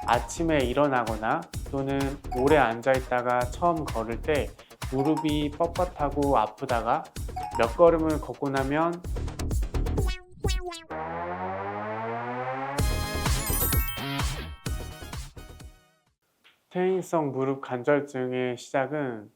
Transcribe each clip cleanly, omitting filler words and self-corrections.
아침에 일어나거나 또는 오래 앉아있다가 처음 걸을 때 무릎이 뻣뻣하고 아프다가 몇 걸음을 걷고 나면 퇴행성 무릎 관절증의 시작은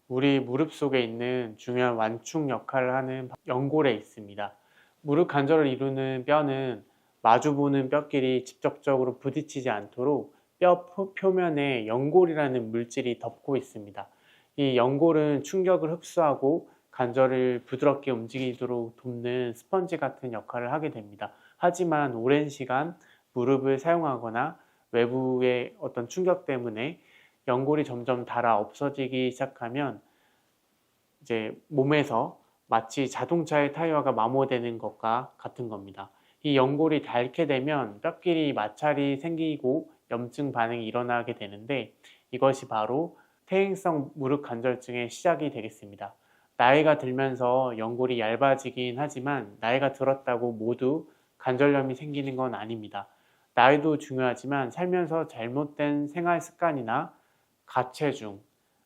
우리 무릎 속에 있는 중요한 완충 역할을 하는 연골에 있습니다. 무릎 관절을 이루는 뼈는 마주보는 뼈끼리 직접적으로 부딪히지 않도록 뼈 표면에 연골이라는 물질이 덮고 있습니다. 이 연골은 충격을 흡수하고 관절을 부드럽게 움직이도록 돕는 스펀지 같은 역할을 하게 됩니다. 하지만 오랜 시간 무릎을 사용하거나 외부의 어떤 충격 때문에 연골이 점점 닳아 없어지기 시작하면 이제 몸에서 마치 자동차의 타이어가 마모되는 것과 같은 겁니다. 이 연골이 닳게 되면 뼈끼리 마찰이 생기고 염증 반응이 일어나게 되는데 이것이 바로 퇴행성 무릎 관절증의 시작이 되겠습니다. 나이가 들면서 연골이 얇아지긴 하지만 나이가 들었다고 모두 관절염이 생기는 건 아닙니다. 나이도 중요하지만 살면서 잘못된 생활 습관이나 가체중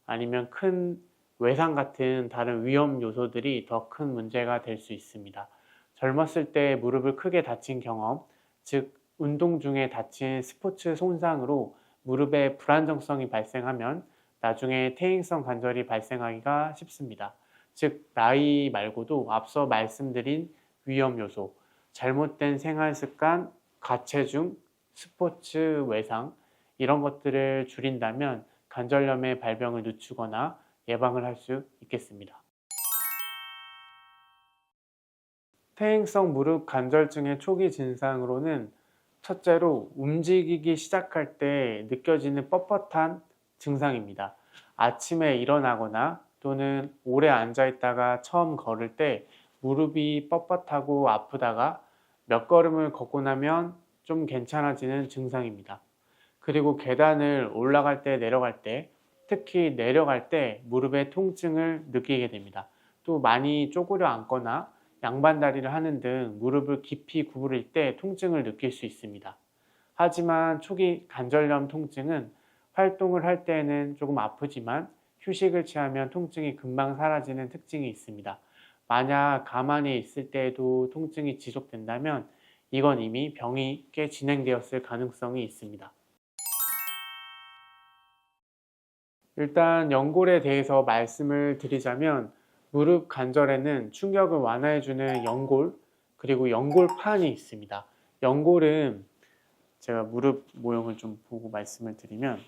아니면 큰 외상 같은 다른 위험 요소들이 더 큰 문제가 될 수 있습니다. 젊었을 때 무릎을 크게 다친 경험, 즉 운동 중에 다친 스포츠 손상으로 무릎에 불안정성이 발생하면 나중에 퇴행성 관절이 발생하기가 쉽습니다. 즉 나이 말고도 앞서 말씀드린 위험 요소, 잘못된 생활 습관, 가체중, 스포츠 외상 이런 것들을 줄인다면 관절염의 발병을 늦추거나 예방을 할 수 있겠습니다. 퇴행성 무릎 관절증의 초기 증상으로는 첫째로 움직이기 시작할 때 느껴지는 뻣뻣한 증상입니다. 아침에 일어나거나 또는 오래 앉아있다가 처음 걸을 때 무릎이 뻣뻣하고 아프다가 몇 걸음을 걷고 나면 좀 괜찮아지는 증상입니다. 그리고 계단을 올라갈 때 내려갈 때 특히 내려갈 때 무릎의 통증을 느끼게 됩니다. 또 많이 쪼그려 앉거나 양반다리를 하는 등 무릎을 깊이 구부릴 때 통증을 느낄 수 있습니다. 하지만 초기 관절염 통증은 활동을 할 때에는 조금 아프지만 휴식을 취하면 통증이 금방 사라지는 특징이 있습니다. 만약 가만히 있을 때에도 통증이 지속된다면 이건 이미 병이 꽤 진행되었을 가능성이 있습니다. 일단 연골에 대해서 말씀을 드리자면 무릎 관절에는 충격을 완화해주는 연골 그리고 연골판이 있습니다. 연골은 제가 무릎 모형을 좀 보고 말씀을 드리면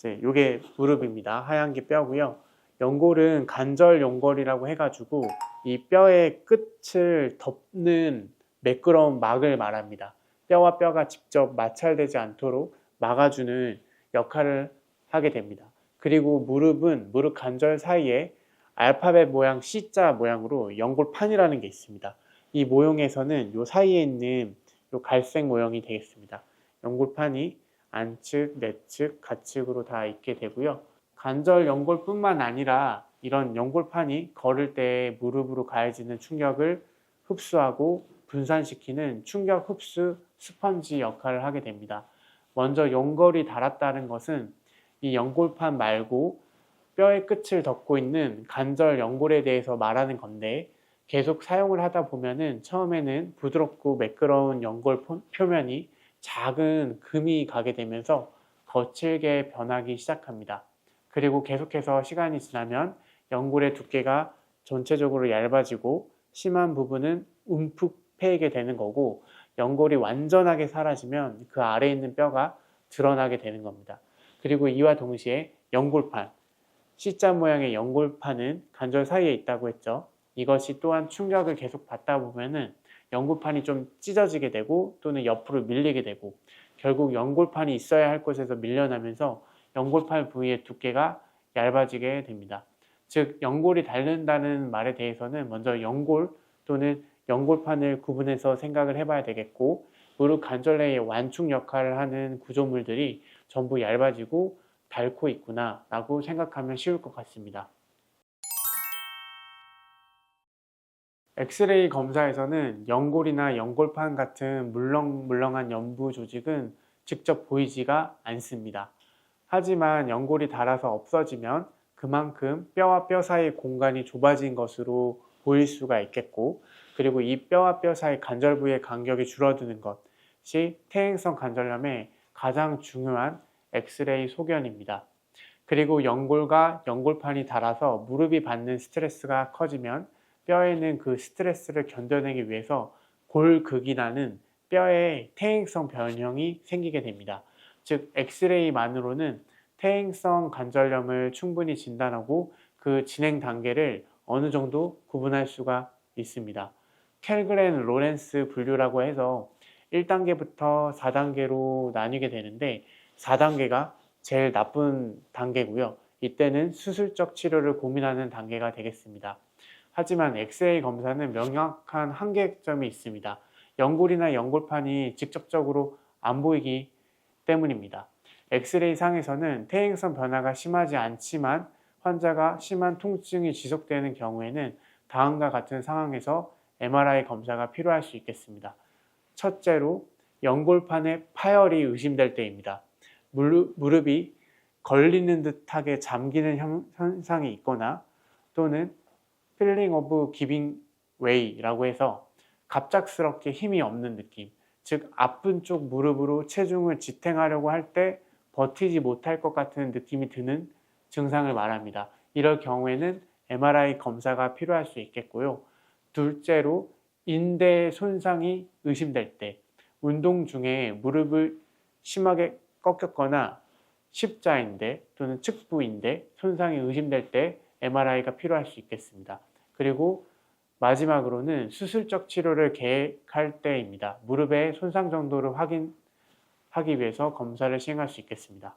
이게 무릎입니다. 하얀 게 뼈고요. 연골은 관절 연골이라고 해가지고 이 뼈의 끝을 덮는 매끄러운 막을 말합니다. 뼈와 뼈가 직접 마찰되지 않도록 막아주는 역할을 하게 됩니다. 그리고 무릎은 무릎 관절 사이에 알파벳 모양 C자 모양으로 연골판이라는 게 있습니다. 이 모형에서는 이 사이에 있는 이 갈색 모형이 되겠습니다. 연골판이 안측, 내측, 가측으로 다 있게 되고요. 관절 연골뿐만 아니라 이런 연골판이 걸을 때 무릎으로 가해지는 충격을 흡수하고 분산시키는 충격 흡수 스펀지 역할을 하게 됩니다. 먼저 연골이 닳았다는 것은 이 연골판 말고 뼈의 끝을 덮고 있는 관절 연골에 대해서 말하는 건데 계속 사용을 하다 보면은 처음에는 부드럽고 매끄러운 연골 표면이 작은 금이 가게 되면서 거칠게 변하기 시작합니다. 그리고 계속해서 시간이 지나면 연골의 두께가 전체적으로 얇아지고 심한 부분은 움푹 패이게 되는 거고 연골이 완전하게 사라지면 그 아래에 있는 뼈가 드러나게 되는 겁니다. 그리고 이와 동시에 연골판, C자 모양의 연골판은 관절 사이에 있다고 했죠. 이것이 또한 충격을 계속 받다 보면은 연골판이 좀 찢어지게 되고 또는 옆으로 밀리게 되고 결국 연골판이 있어야 할 곳에서 밀려나면서 연골판 부위의 두께가 얇아지게 됩니다. 즉 연골이 닳는다는 말에 대해서는 먼저 연골 또는 연골판을 구분해서 생각을 해봐야 되겠고 무릎 관절 내의 완충 역할을 하는 구조물들이 전부 얇아지고 닳고 있구나 라고 생각하면 쉬울 것 같습니다. 엑스레이 검사에서는 연골이나 연골판 같은 물렁물렁한 연부 조직은 직접 보이지가 않습니다. 하지만 연골이 닳아서 없어지면 그만큼 뼈와 뼈 사이 공간이 좁아진 것으로 보일 수가 있겠고, 그리고 이 뼈와 뼈 사이 관절 부위의 간격이 줄어드는 것이 퇴행성 관절염의 가장 중요한 엑스레이 소견입니다. 그리고 연골과 연골판이 닳아서 무릎이 받는 스트레스가 커지면 뼈에는 그 스트레스를 견뎌내기 위해서 골극이라는 뼈의 퇴행성 변형이 생기게 됩니다. 즉, 엑스레이만으로는 퇴행성 관절염을 충분히 진단하고 그 진행 단계를 어느 정도 구분할 수가 있습니다. 켈그렌 로렌스 분류라고 해서 1단계부터 4단계로 나뉘게 되는데 4단계가 제일 나쁜 단계고요. 이때는 수술적 치료를 고민하는 단계가 되겠습니다. 하지만 엑스레이 검사는 명확한 한계점이 있습니다. 연골이나 연골판이 직접적으로 안 보이기 때문입니다. 엑스레이 상에서는 퇴행성 변화가 심하지 않지만 환자가 심한 통증이 지속되는 경우에는 다음과 같은 상황에서 MRI 검사가 필요할 수 있겠습니다. 첫째로 연골판에 파열이 의심될 때입니다. 무릎이 걸리는 듯하게 잠기는 현상이 있거나 또는 feeling of giving way라고 해서 갑작스럽게 힘이 없는 느낌, 즉 아픈 쪽 무릎으로 체중을 지탱하려고 할 때 버티지 못할 것 같은 느낌이 드는 증상을 말합니다. 이럴 경우에는 MRI 검사가 필요할 수 있겠고요. 둘째로 인대 손상이 의심될 때, 운동 중에 무릎을 심하게 꺾였거나 십자인대 또는 측부인대 손상이 의심될 때 MRI가 필요할 수 있겠습니다. 그리고 마지막으로는 수술적 치료를 계획할 때입니다. 무릎의 손상 정도를 확인하기 위해서 검사를 시행할 수 있겠습니다.